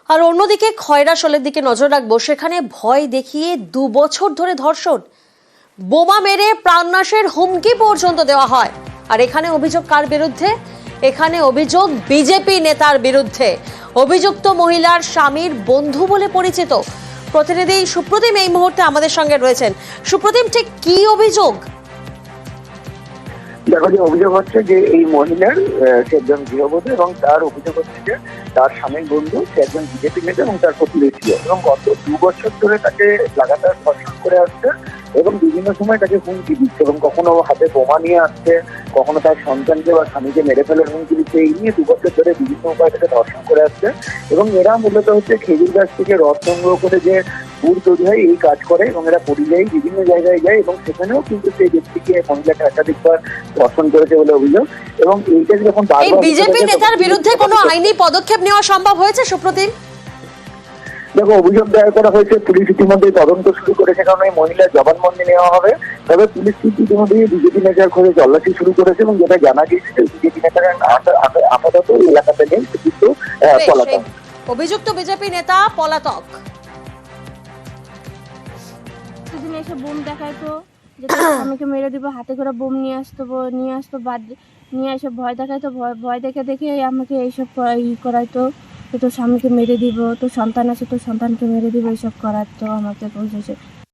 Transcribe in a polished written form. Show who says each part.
Speaker 1: আর অন্যদিকে খয়রাশোলের দিকে নজর রাখবো। সেখানে ভয় দেখিয়ে 2 বছর ধরে ধর্ষণ, বোমা মেরে প্রাণনাশের হুমকি পর্যন্ত দেওয়া হয়। আর এখানে অভিযোগ কার বিরুদ্ধে? এখানে অভিযোগ বিজেপি নেতার বিরুদ্ধে। অভিযুক্ত মহিলার স্বামীর বন্ধু বলে পরিচিত। প্রতিনিধি সুপ্রতিম এই মুহূর্তে আমাদের সঙ্গে রয়েছেন। সুপ্রতিম, ঠিক কি অভিযোগ?
Speaker 2: দেখো, যে অভিযোগ হচ্ছে যে এই মহিলার সে একজন গৃহবধূ এবং তার অভিযোগ হচ্ছে যে তার স্বামীর বন্ধু সে একজন বিজেপি নেতা এবং তার প্রতিবেশী, এবং গত 2 বছর ধরে তাকে লাগাতার ধর্ষণ করে আসছে এবং বিভিন্ন সময় তাকে হুমকি দিচ্ছে এবং কখনো হাতে বোমা নিয়ে আসছে, কখনো তার সন্তানকে বা স্বামীকে মেরে ফেলার হুমকি দিচ্ছে। এই নিয়ে 2 বছর ধরে বিভিন্ন উপায়ে তাকে ধর্ষণ করে আসছে এবং এরা মূলত হচ্ছে খেজুর গাছ থেকে রড সংগ্রহ করে যে গুড় তৈরি হয় এই কাজ করে এবং এরা পরিযায়ী বিভিন্ন জায়গায় যায় এবং সেখানেও কিন্তু সেই ব্যক্তিকে মহিলাকে একাধিকবার ধর্ষণ করেছে বলে অভিযোগ। এবং এইটা যখন
Speaker 1: এই বিজেপি নেতার বিরুদ্ধে কোনো আইনি পদক্ষেপ নেওয়া সম্ভব হয়েছে সুপ্রতিম?
Speaker 2: দেখো, অভিযোগ দায়ের করা হয়েছে, পুলিশ ইতিমধ্যে তদন্ত শুরু করেছে, কারণ এই মহিলার জবানবন্দি নেওয়া হবে। তবে পুলিশ কিন্তু ইতিমধ্যে বিজেপি নেতার খোঁজে তল্লাশি শুরু করেছে এবং যেটা জানা গিয়েছে যে বিজেপি নেতারা আপাতত এলাকাতে নেই, কিন্তু পলাতক।
Speaker 1: অভিযুক্ত বিজেপি নেতা পলাতক।
Speaker 3: সেদিন এসে বোম দেখাইতো যে স্বামীকে মেরে দিব, হাতে করে বোম নিয়ে আসতো বাদ নিয়ে এসে ভয় দেখাইতো। ভয় দেখে আমাকে এইসব করাইতো, তোর স্বামীকে মেরে দিব, তোর সন্তান আছে তোর সন্তানকে মেরে দিব, এইসব করাতো আমাকে।